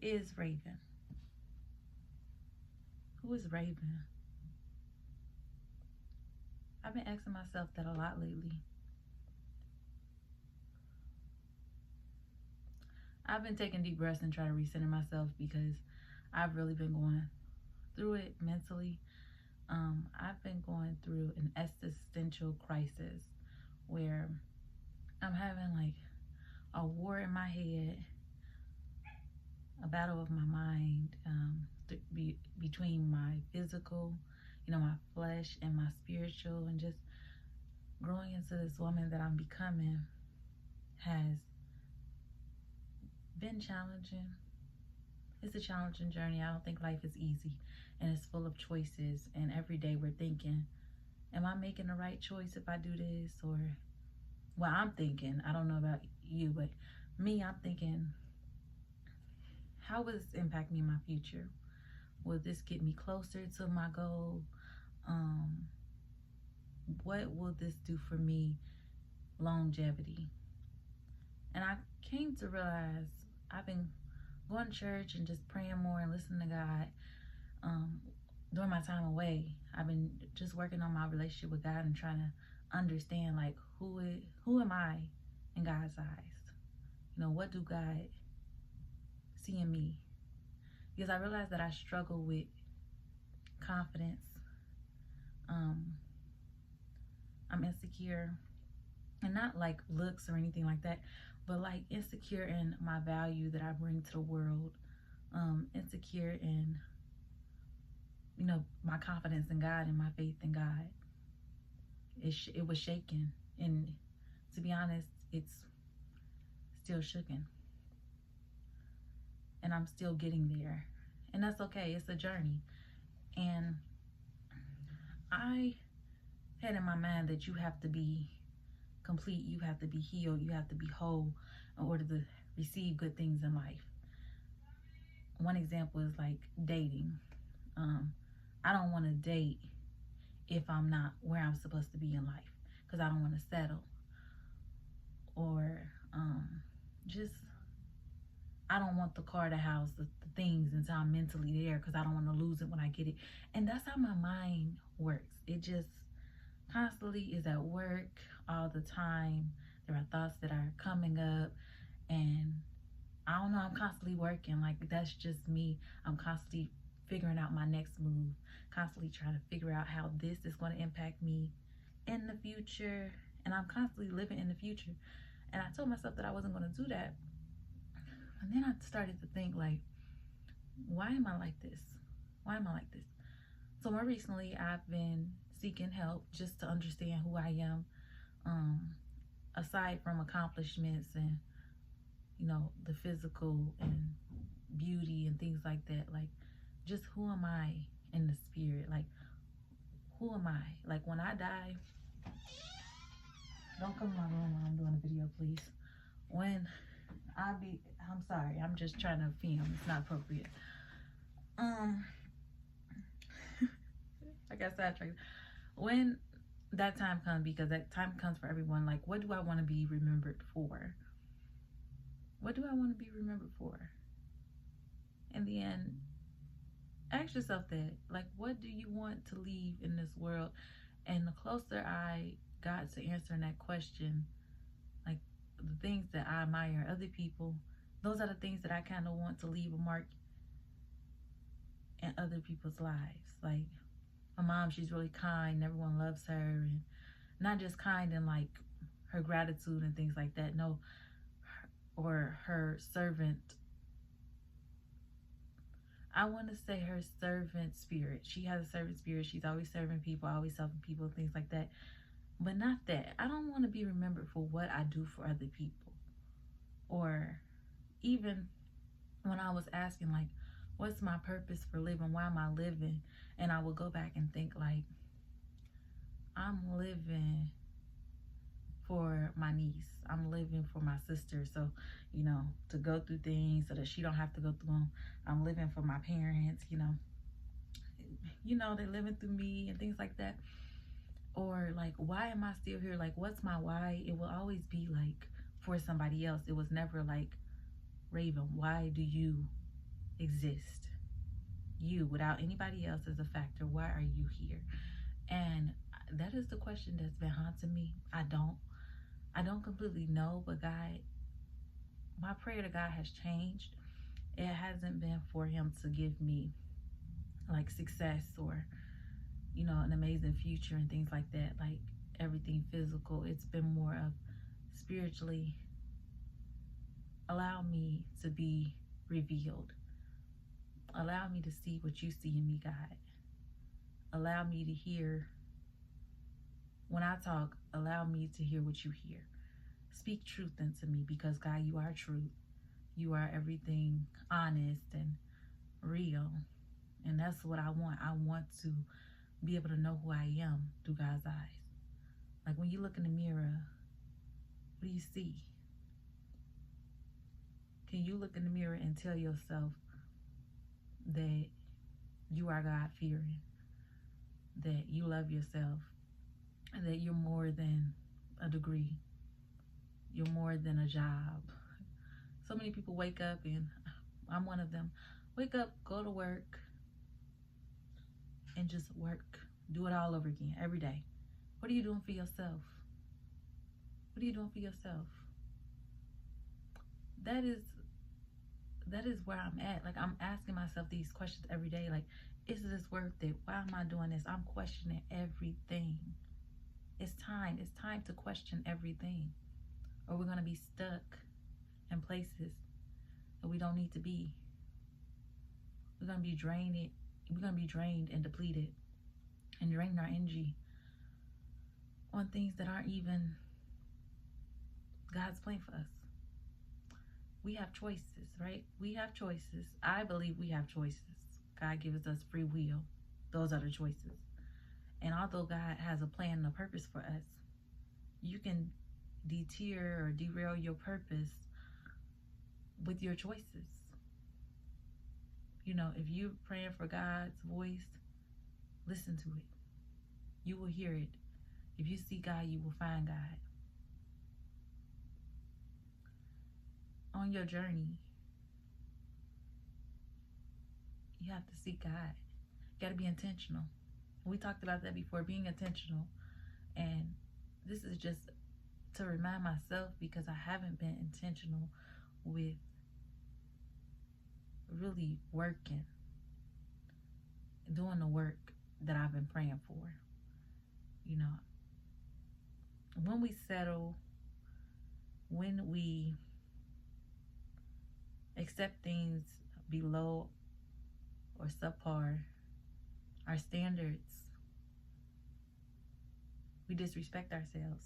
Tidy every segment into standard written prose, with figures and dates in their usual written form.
is Raven? Who is Raven? I've been asking myself that a lot lately. I've been taking deep breaths and trying to recenter myself because I've really been going through it mentally. I've been going through an existential crisis where I'm having like a war in my head, a battle of my mind, between my physical, my flesh, and my spiritual, and just growing into this woman that I'm becoming has been challenging. It's a challenging journey. I don't think life is easy, and it's full of choices, and every day we're thinking, am I making the right choice if I do this? Or, well, I'm thinking, I don't know about you, but me, I'm thinking, how will this impact me in my future? Will this get me closer to my goal? What will this do for me? Longevity. And I came to realize I've been going to church and just praying more and listening to God. During my time away, I've been just working on my relationship with God and trying to understand, like, who am I in God's eyes? What do God see in me? Because I realized that I struggle with confidence. I'm insecure, and not like looks or anything like that, but like insecure in my value that I bring to the world. Insecure in my confidence in God and my faith in God. It was shaken, and to be honest, it's still shooken, and I'm still getting there, and that's okay. It's a journey. And I had in my mind that you have to be complete, you have to be healed, you have to be whole in order to receive good things in life. One example is like dating. I don't want to date if I'm not where I'm supposed to be in life, because I don't want to settle. Or just, I don't want the car, the house, the things until I'm mentally there, because I don't want to lose it when I get it. And that's how my mind works. It just constantly is at work all the time. There are thoughts that are coming up, and I don't know, I'm constantly working. Like, that's just me. I'm constantly figuring out my next move, constantly trying to figure out how this is going to impact me in the future. And I'm constantly living in the future. And I told myself that I wasn't going to do that. And then I started to think, like, why am I like this? Why am I like this? So more recently, I've been seeking help just to understand who I am, aside from accomplishments and the physical and beauty and things like that. Like, just who am I in the spirit? Like, who am I? Like, when I die, don't come in my room when I'm doing a video, please. I'm sorry, I'm just trying to film. It's not appropriate. I got sidetracked. When that time comes, because that time comes for everyone, like, what do I want to be remembered for? What do I want to be remembered for? In the end, ask yourself that. Like, what do you want to leave in this world? And the closer I got to answering that question, like, the things that I admire in other people, those are the things that I kind of want to leave a mark in other people's lives. Like, my mom, she's really kind. Everyone loves her. And not just kind in like her gratitude and things like that. No, or her servant. I want to say her servant spirit. She has a servant spirit. She's always serving people, always helping people, things like that. But not that. I don't want to be remembered for what I do for other people. Or even when I was asking, like, what's my purpose for living? Why am I living? And I would go back and think, like, I'm living for my niece. I'm living for my sister. So, to go through things so that she don't have to go through them. I'm living for my parents, they're living through me and things like that. Or like, why am I still here? Like, what's my why? It will always be like for somebody else. It was never like, Raven, why do you exist. You, without anybody else as a factor. Why are you here? And that is the question that's been haunting me. I don't completely know, but God, my prayer to God has changed. It hasn't been for him to give me like success or, you know, an amazing future and things like that, like everything physical. It's been more of spiritually, allow me to be revealed. Allow me to see what you see in me, God. Allow me to hear, when I talk, allow me to hear what you hear. Speak truth into me, because God, you are truth. You are everything honest and real. And that's what I want. I want to be able to know who I am through God's eyes. Like when you look in the mirror, what do you see? Can you look in the mirror and tell yourself that you are God-fearing, that you love yourself, and that you're more than a degree, you're more than a job? So many people wake up, and I'm one of them, wake up, go to work, and just work. Do it all over again, every day. What are you doing for yourself? What are you doing for yourself? That is where I'm at. Like, I'm asking myself these questions every day. Like, is this worth it? Why am I doing this? I'm questioning everything. It's time to question everything, or we're going to be stuck in places that we don't need to be. We're going to be drained and depleted, and drain our energy on things that aren't even God's plan for us. We have choices, right? We have choices. I believe we have choices. God gives us free will. Those are the choices. And although God has a plan and a purpose for us, you can deter or derail your purpose with your choices. You know, if you're praying for God's voice, listen to it. You will hear it. If you seek God, you will find God. On your journey, you have to seek God. You got to be intentional. We talked about that before, being intentional. And this is just to remind myself, because I haven't been intentional with really working, doing the work that I've been praying for. You know, when we settle, when we accept things below or subpar our standards, we disrespect ourselves.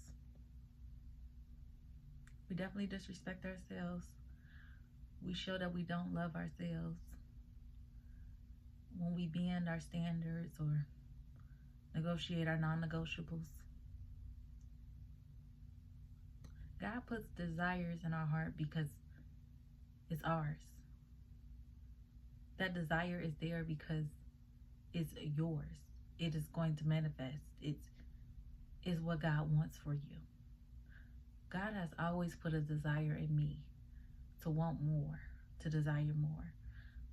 We definitely disrespect ourselves. We show that we don't love ourselves when we bend our standards or negotiate our non-negotiables. God puts desires in our heart because it's ours. That desire is there because it's yours. It is going to manifest. It's what God wants for you. God has always put a desire in me to want more, to desire more,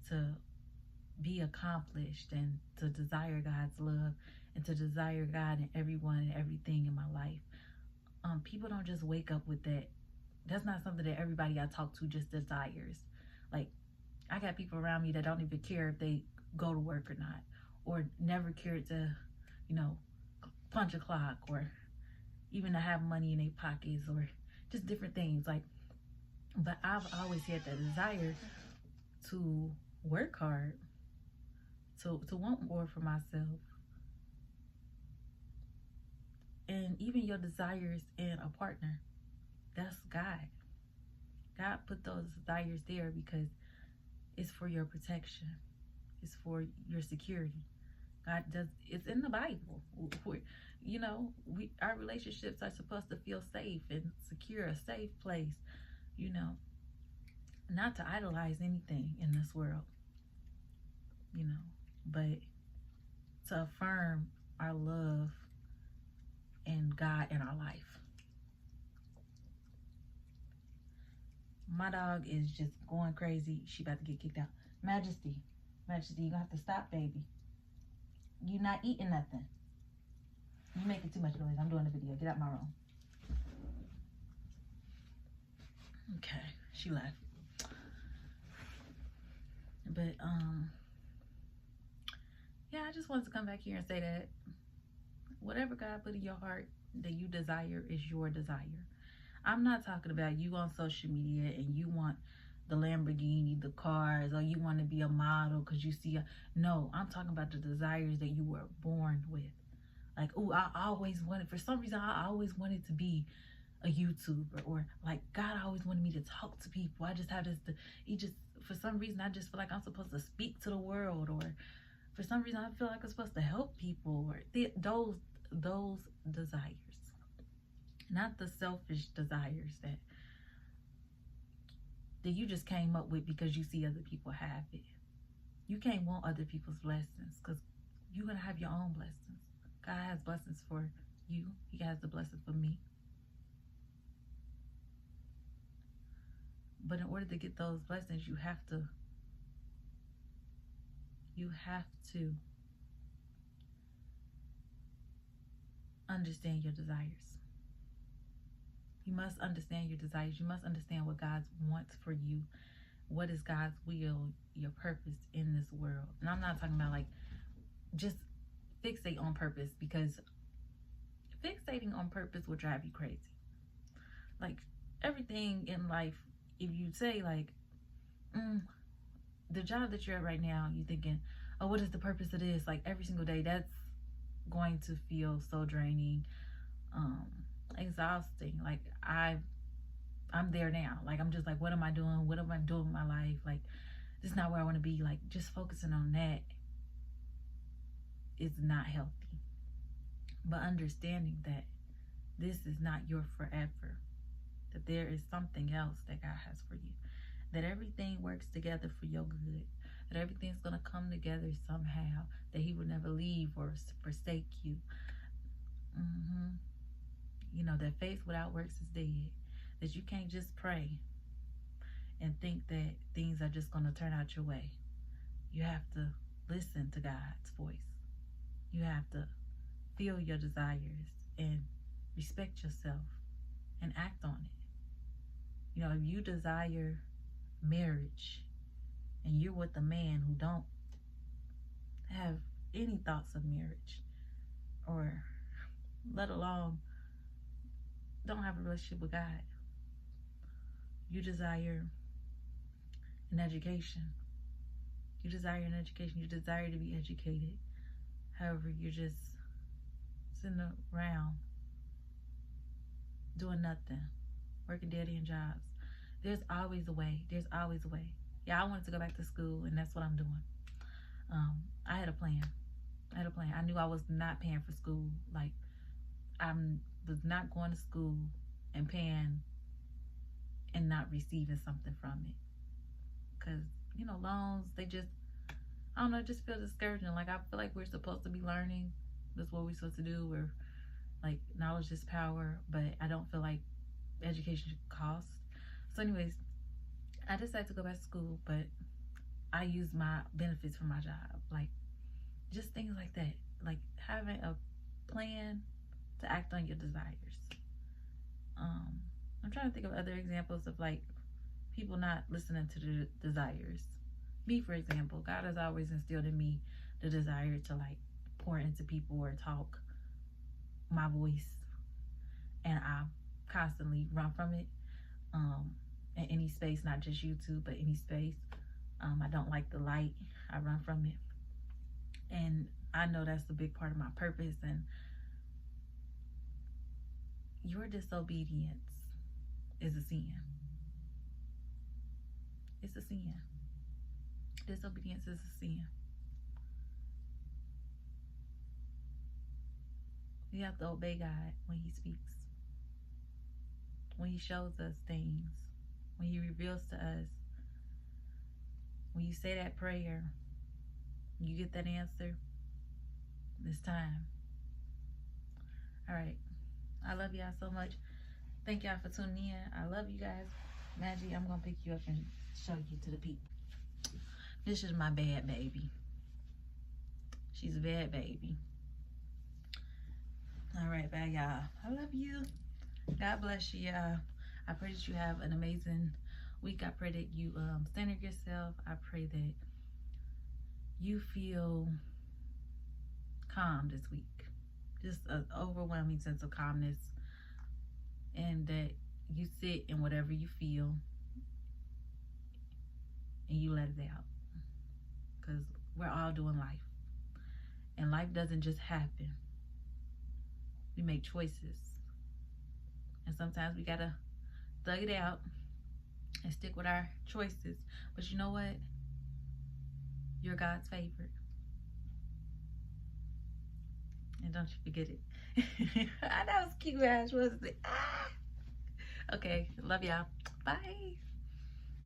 to be accomplished, and to desire God's love, and to desire God in everyone and everything in my life. People don't just wake up with that. That's not something that everybody I talk to just desires. Like, I got people around me that don't even care if they go to work or not, or never cared to, you know, punch a clock, or even to have money in their pockets, or just different things. Like, but I've always had that desire to work hard, to want more for myself. And even your desires in a partner, that's God. God put those desires there because it's for your protection. It's for your security. God does, it's in the Bible. You know, our relationships are supposed to feel safe and secure, a safe place, you know, not to idolize anything in this world, you know, but to affirm our love and God in our life. My dog is just going crazy. She about to get kicked out. Majesty. Majesty, you gonna have to stop, baby. You not eating nothing. You making too much noise. I'm doing the video. Get out my room. Okay, she left. But yeah, I just wanted to come back here and say that whatever God put in your heart that you desire is your desire. I'm not talking about you on social media and you want the Lamborghini, the cars, or you want to be a model because you see a... No, I'm talking about the desires that you were born with. Like, oh, I always wanted, for some reason, I always wanted to be a YouTuber, or like God always wanted me to talk to people. I just have this, for some reason, I just feel like I'm supposed to speak to the world, or for some reason, I feel like I'm supposed to help people, or those desires. Not the selfish desires that you just came up with because you see other people have it. You can't want other people's blessings because you're going to have your own blessings. God has blessings for you. He has the blessing for me. But in order to get those blessings, you have to understand your desires. You must understand your desires. You must understand what God wants for you. What is God's will, your purpose in this world? And I'm not talking about like just fixate on purpose, because fixating on purpose will drive you crazy. Like everything in life, if you say like, the job that you're at right now, you're thinking, oh, what is the purpose of this? Like every single day, that's going to feel so draining, exhausting. Like I'm there now. Like I'm just like, what am I doing? What am I doing with my life? Like this is not where I want to be. Like just focusing on that is not healthy. But understanding that this is not your forever, that there is something else that God has for you, that everything works together for your good, that everything's going to come together somehow, that He will never leave or forsake you. You know, that faith without works is dead, that you can't just pray and think that things are just going to turn out your way. You have to listen to God's voice. You have to feel your desires and respect yourself and act on it. You know, if you desire marriage and you're with a man who don't have any thoughts of marriage, or let alone don't have a relationship with God, you desire an education. You desire an education. You desire to be educated. However, you're just sitting around doing nothing, working dead-end jobs. There's always a way. There's always a way. Yeah, I wanted to go back to school, and that's what I'm doing. I had a plan. I knew I was not paying for school. Like, I was not going to school and paying and not receiving something from it. Because, you know, loans, they just, I don't know, it just feels discouraging. Like, I feel like we're supposed to be learning. That's what we're supposed to do. We're, like, knowledge is power. But I don't feel like education should cost. So anyways, I decided to go back to school, but I use my benefits from my job. Like, just things like that. Like, having a plan to act on your desires. I'm trying to think of other examples of, like, people not listening to the desires. Me, for example, God has always instilled in me the desire to, like, pour into people or talk my voice. And I constantly run from it. In any space, not just YouTube, but any space. I don't like the light. I run from it. And I know that's a big part of my purpose. And your disobedience is a sin. It's a sin. Disobedience is a sin. We have to obey God when He speaks, when He shows us things, when He reveals to us. When you say that prayer, you get that answer, it's time. All right. I love y'all so much. Thank y'all for tuning in. I love you guys. Maggie, I'm going to pick you up and show you to the people. This is my bad baby. She's a bad baby. All right, bye, y'all. I love you. God bless you, y'all. I pray that you have an amazing week. I pray that you center yourself. I pray that you feel calm this week. Just an overwhelming sense of calmness, and that you sit in whatever you feel and you let it out, because we're all doing life, and life doesn't just happen. We make choices, and sometimes we gotta thug it out and stick with our choices. But you know what? You're God's favorite, and don't you forget it. I know it's cute, Ash, wasn't it? Okay, love y'all. Bye.